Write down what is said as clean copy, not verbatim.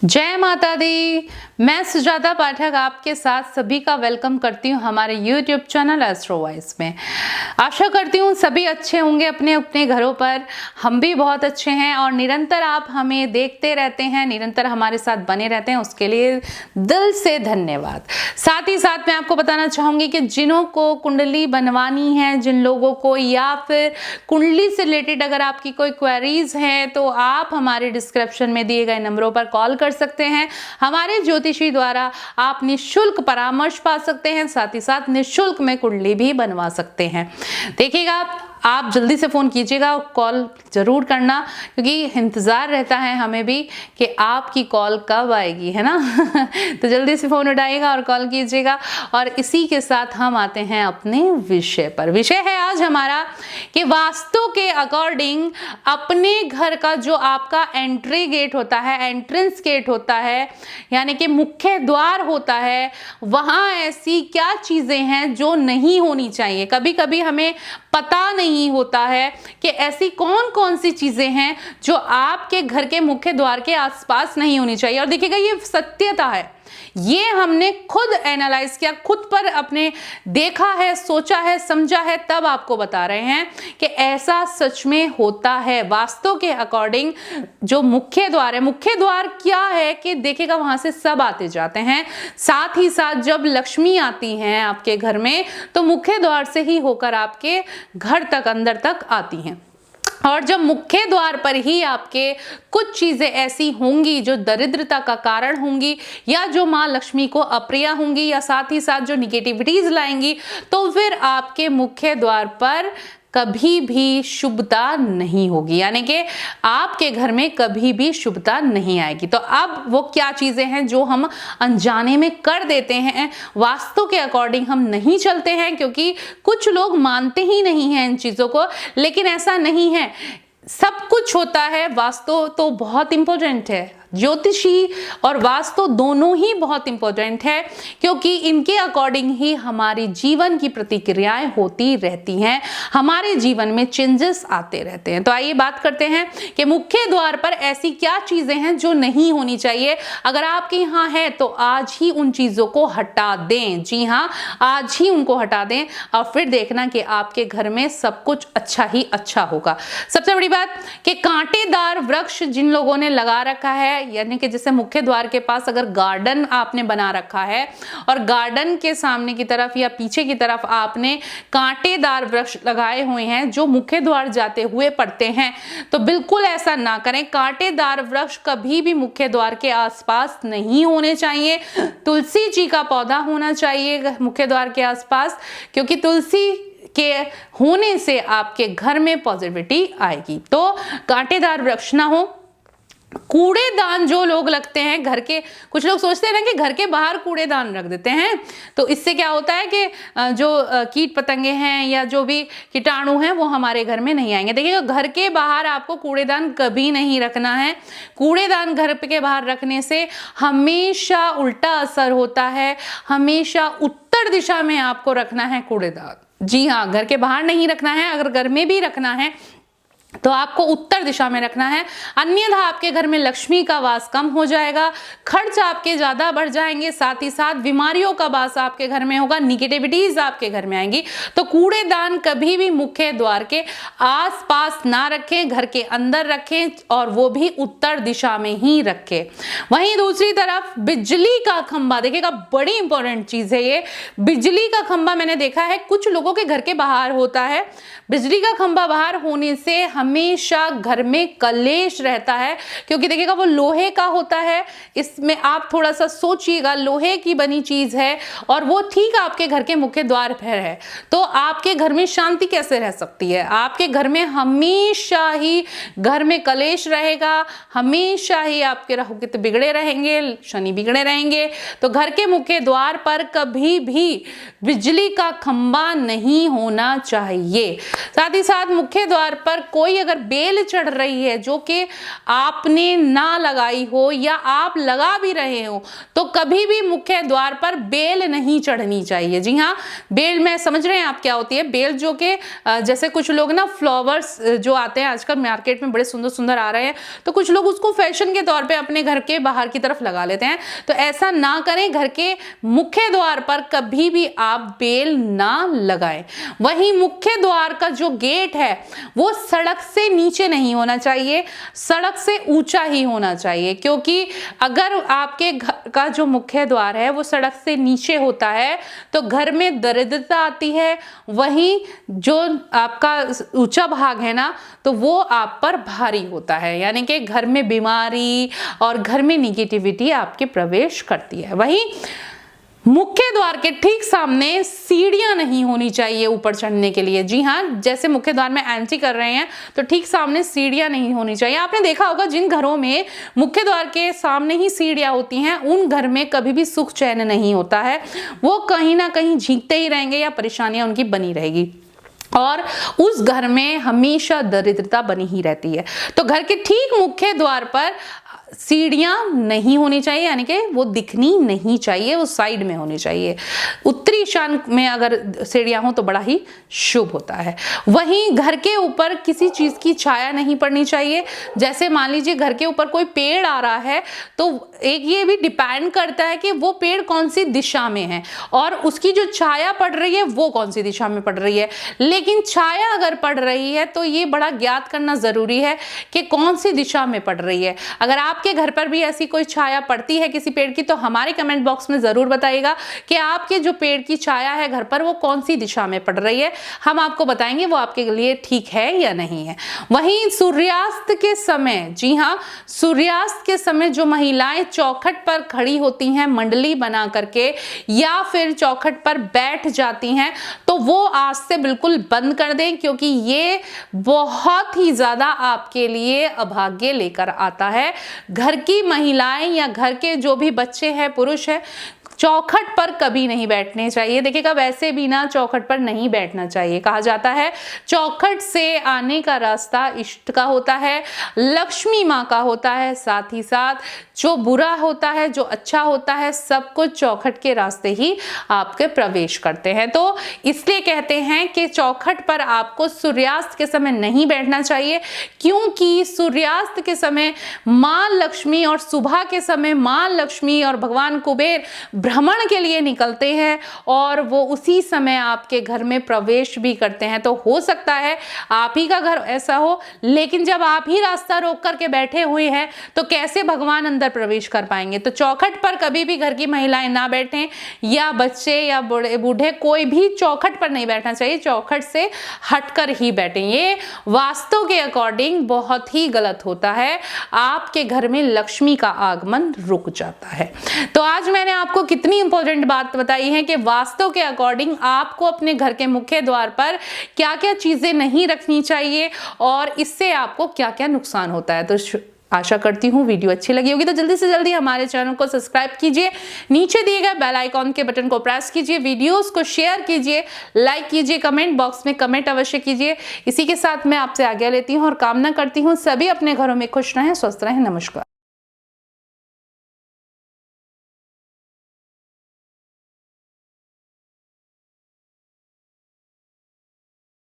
जय माता दी। मैं सुजाता पाठक आपके साथ सभी का वेलकम करती हूँ हमारे YouTube चैनल एस्ट्रो वॉइस में। आशा करती हूँ सभी अच्छे होंगे अपने अपने घरों पर। हम भी बहुत अच्छे हैं और निरंतर आप हमें देखते रहते हैं, निरंतर हमारे साथ बने रहते हैं, उसके लिए दिल से धन्यवाद। साथ ही साथ मैं आपको बताना चाहूँगी कि जिन्हों को कुंडली बनवानी है, जिन लोगों को या फिर कुंडली से रिलेटेड अगर आपकी कोई क्वेरीज हैं तो आप हमारे डिस्क्रिप्शन में दिए गए नंबरों पर कॉल कर सकते हैं। हमारे ज्योतिषी द्वारा आप निःशुल्क परामर्श पा सकते हैं, साथ ही साथ निःशुल्क में कुंडली भी बनवा सकते हैं। देखिएगा, आप जल्दी से फ़ोन कीजिएगा, कॉल ज़रूर करना, क्योंकि इंतज़ार रहता है हमें भी कि आपकी कॉल कब आएगी, है ना। तो जल्दी से फ़ोन उठाइएगा और कॉल कीजिएगा। और इसी के साथ हम आते हैं अपने विषय पर। विषय है आज हमारा कि वास्तु के अकॉर्डिंग अपने घर का जो आपका एंट्री गेट होता है, एंट्रेंस गेट होता है, यानी कि मुख्य द्वार होता है, वहाँ ऐसी क्या चीज़ें हैं जो नहीं होनी चाहिए। कभी कभी हमें पता नहीं होता है कि ऐसी कौन कौन सी चीजें हैं जो आपके घर के मुख्य द्वार के आसपास नहीं होनी चाहिए। और देखिएगा, ये सत्यता है, ये हमने खुद एनालाइज किया, खुद पर अपने देखा है, सोचा है, समझा है, तब आपको बता रहे हैं कि ऐसा सच में होता है। वास्तु के अकॉर्डिंग जो मुख्य द्वार है, मुख्य द्वार क्या है कि देखिएगा वहां से सब आते जाते हैं। साथ ही साथ जब लक्ष्मी आती हैं आपके घर में तो मुख्य द्वार से ही होकर आपके घर तक, अंदर तक आती हैं। और जब मुख्य द्वार पर ही आपके कुछ चीजें ऐसी होंगी जो दरिद्रता का कारण होंगी, या जो माँ लक्ष्मी को अप्रिय होंगी, या साथ ही साथ जो निगेटिविटीज लाएंगी, तो फिर आपके मुख्य द्वार पर कभी भी शुभता नहीं होगी, यानी कि आपके घर में कभी भी शुभता नहीं आएगी। तो अब वो क्या चीजें हैं जो हम अनजाने में कर देते हैं, वास्तु के अकॉर्डिंग हम नहीं चलते हैं, क्योंकि कुछ लोग मानते ही नहीं हैं इन चीजों को। लेकिन ऐसा नहीं है, सब कुछ होता है। वास्तु तो बहुत इंपॉर्टेंट है, ज्योतिषी और वास्तु दोनों ही बहुत इंपॉर्टेंट है, क्योंकि इनके अकॉर्डिंग ही हमारी जीवन की प्रतिक्रियाएं होती रहती हैं, हमारे जीवन में चेंजेस आते रहते हैं। तो आइए बात करते हैं कि मुख्य द्वार पर ऐसी क्या चीजें हैं जो नहीं होनी चाहिए। अगर आपके यहाँ है तो आज ही उन चीजों को हटा दें। जी हाँ, आज ही उनको हटा दें और फिर देखना कि आपके घर में सब कुछ अच्छा ही अच्छा होगा। सबसे बड़ी बात कि कांटेदार वृक्ष जिन लोगों ने लगा रखा है, यानी कि जैसे मुख्य द्वार के पास अगर गार्डन आपने बना रखा है और गार्डन के सामने की तरफ या पीछे की तरफ आपने कांटेदार वृक्ष लगाए हुए हैं जो मुख्य द्वार जाते हुए पड़ते हैं, तो बिल्कुल ऐसा ना करें। कांटेदार वृक्ष कभी भी मुख्य द्वार के आसपास नहीं होने चाहिए। तुलसी जी का पौधा होना चाहिए मुख्य द्वार के आसपास, क्योंकि तुलसी के होने से आपके घर में पॉजिटिविटी आएगी। तो कांटेदार वृक्ष ना हो। कूड़ेदान जो लोग लगते हैं घर के, कुछ लोग सोचते हैं ना कि घर के बाहर कूड़ेदान रख देते हैं, तो इससे क्या होता है कि जो कीट पतंगे हैं या जो भी कीटाणु हैं वो हमारे घर में नहीं आएंगे। देखिए, घर के बाहर आपको कूड़ेदान कभी नहीं रखना है। कूड़ेदान घर के बाहर रखने से हमेशा उल्टा असर होता है। हमेशा उत्तर दिशा में आपको रखना है कूड़ेदान। जी हाँ, घर के बाहर नहीं रखना है। अगर घर में भी रखना है तो आपको उत्तर दिशा में रखना है, अन्यथा आपके घर में लक्ष्मी का वास कम हो जाएगा, खर्च आपके ज्यादा बढ़ जाएंगे, साथ ही साथ बीमारियों का वास आपके घर में होगा, निगेटिविटीज आपके घर में आएंगी। तो कूड़ेदान कभी भी मुख्य द्वार के आसपास ना रखें, घर के अंदर रखें, और वो भी उत्तर दिशा में ही रखें। वहीं दूसरी तरफ बिजली का खंभा, देखिएगा बड़ी इंपॉर्टेंट चीज है ये। बिजली का खंभा मैंने देखा है कुछ लोगों के घर के बाहर होता है। बिजली का खंभा बाहर होने से हमेशा घर में कलेश रहता है, क्योंकि देखिएगा वो लोहे का होता है। इसमें आप थोड़ा सा सोचिएगा, लोहे की बनी चीज है और वो ठीक आपके घर के मुख्य द्वार पर है, तो आपके घर में शांति कैसे रह सकती है। आपके घर में हमेशा ही घर में कलेश रहेगा, हमेशा ही आपके राहुकेतु बिगड़े रहेंगे, शनि बिगड़े रहेंगे। तो घर के मुख्य द्वार पर कभी भी बिजली का खंभा नहीं होना चाहिए। साथ ही साथ मुख्य द्वार पर कोई कोई अगर बेल चढ़ रही है जो कि आपने ना लगाई हो या आप लगा भी रहे हो, तो कभी भी मुख्य द्वार पर बेल नहीं चढ़नी चाहिए। जी हाँ, बेल में समझ रहे हैं आप क्या होती है? बेल जो कि जैसे कुछ लोग ना फ्लावर्स जो आते हैं आजकल मार्केट में बड़े सुंदर सुंदर आ रहे हैं, तो कुछ लोग उसको फैशन के तौर पे अपने घर के बाहर की तरफ लगा लेते हैं। तो ऐसा ना करें, घर के मुख्य द्वार पर कभी भी आप बेल ना लगाएं। वहीं मुख्य द्वार का जो गेट है वो सड़क से नीचे नहीं होना चाहिए, सड़क से ऊंचा ही होना चाहिए, क्योंकि अगर आपके घर का जो मुख्य द्वार है वो सड़क से नीचे होता है तो घर में दरिद्रता आती है। वहीं जो आपका ऊंचा भाग है ना, तो वो आप पर भारी होता है, यानी कि घर में बीमारी और घर में निगेटिविटी आपके प्रवेश करती है। वहीं मुख्य द्वार के ठीक सामने सीढ़ियां नहीं होनी चाहिए ऊपर चढ़ने के लिए। जी हाँ, जैसे मुख्य द्वार में एंट्री कर रहे हैं तो ठीक सामने सीढ़ियां नहीं होनी चाहिए। आपने देखा होगा जिन घरों में मुख्य द्वार के सामने ही सीढ़ियां होती हैं उन घर में कभी भी सुख चैन नहीं होता है, वो कहीं ना कहीं झींकते ही रहेंगे या परेशानियां उनकी बनी रहेगी और उस घर में हमेशा दरिद्रता बनी ही रहती है। तो घर के ठीक मुख्य द्वार पर सीढ़ियां नहीं होनी चाहिए, यानी कि वो दिखनी नहीं चाहिए, वो साइड में होनी चाहिए। उत्तरी ईशान में अगर सीढ़ियां हो तो बड़ा ही शुभ होता है। वहीं घर के ऊपर किसी चीज की छाया नहीं पड़नी चाहिए। जैसे मान लीजिए घर के ऊपर कोई पेड़ आ रहा है तो एक ये भी डिपेंड करता है कि वो पेड़ कौन सी दिशा में है और उसकी जो छाया पड़ रही है वो कौन सी दिशा में पड़ रही है। लेकिन छाया अगर पड़ रही है तो ये बड़ा ज्ञात करना जरूरी है कि कौन सी दिशा में पड़ रही है। अगर आपके घर पर भी ऐसी कोई छाया पड़ती है किसी पेड़ की तो हमारे कमेंट बॉक्स में जरूर बताइएगा कि आपके जो पेड़ की छाया है घर पर वो कौन सी दिशा में पड़ रही है। हम आपको बताएंगे वो आपके लिए ठीक है या नहीं है। वहीं सूर्यास्त के समय, जी हाँ, सूर्यास्त के समय जो महिलाएं चौखट पर खड़ी होती हैं मंडली बना करके या फिर चौखट पर बैठ जाती हैं तो वो आज से बिल्कुल बंद कर दें, क्योंकि ये बहुत ही ज्यादा आपके लिए अभाग्य लेकर आता है। घर की महिलाएं या घर के जो भी बच्चे हैं, पुरुष है, चौखट पर कभी नहीं बैठने चाहिए। देखिएगा, वैसे भी ना चौखट पर नहीं बैठना चाहिए। कहा जाता है चौखट से आने का रास्ता इष्ट का होता है, लक्ष्मी माँ का होता है, साथ ही साथ जो बुरा होता है, जो अच्छा होता है, सब कुछ चौखट के रास्ते ही आपके प्रवेश करते हैं। तो इसलिए कहते हैं कि चौखट पर आपको सूर्यास्त के समय नहीं बैठना चाहिए, क्योंकि सूर्यास्त के समय माँ लक्ष्मी और सुबह के समय माँ लक्ष्मी और भगवान कुबेर भ्रमण के लिए निकलते हैं और वो उसी समय आपके घर में प्रवेश भी करते हैं। तो हो सकता है आप ही का घर ऐसा हो, लेकिन जब आप ही रास्ता रोक करके बैठे हुए हैं तो कैसे भगवान अंदर प्रवेश कर पाएंगे। तो चौखट पर कभी भी घर की महिलाएं ना बैठें, या बच्चे या बूढ़े कोई भी चौखट पर नहीं बैठना चाहिए, चौखट से हटकर ही बैठें। ये वास्तु के अकॉर्डिंग बहुत ही गलत होता है, आपके घर में लक्ष्मी का आगमन रुक जाता है। तो आज मैंने आपको कितनी इंपॉर्टेंट बात बताई है कि वास्तु के अकॉर्डिंग आपको अपने घर के मुख्य द्वार पर क्या क्या चीजें नहीं रखनी चाहिए और इससे आपको क्या क्या नुकसान होता है। तो आशा करती हूँ वीडियो अच्छी लगी होगी, तो जल्दी से जल्दी हमारे चैनल को सब्सक्राइब कीजिए, नीचे दिए गए बेल आइकॉन के बटन को प्रेस कीजिए, वीडियोस को शेयर कीजिए, लाइक कीजिए, कमेंट बॉक्स में कमेंट अवश्य कीजिए। इसी के साथ मैं आपसे आज्ञा लेती हूँ और कामना करती हूँ सभी अपने घरों में खुश रहें, स्वस्थ रहें। नमस्कार।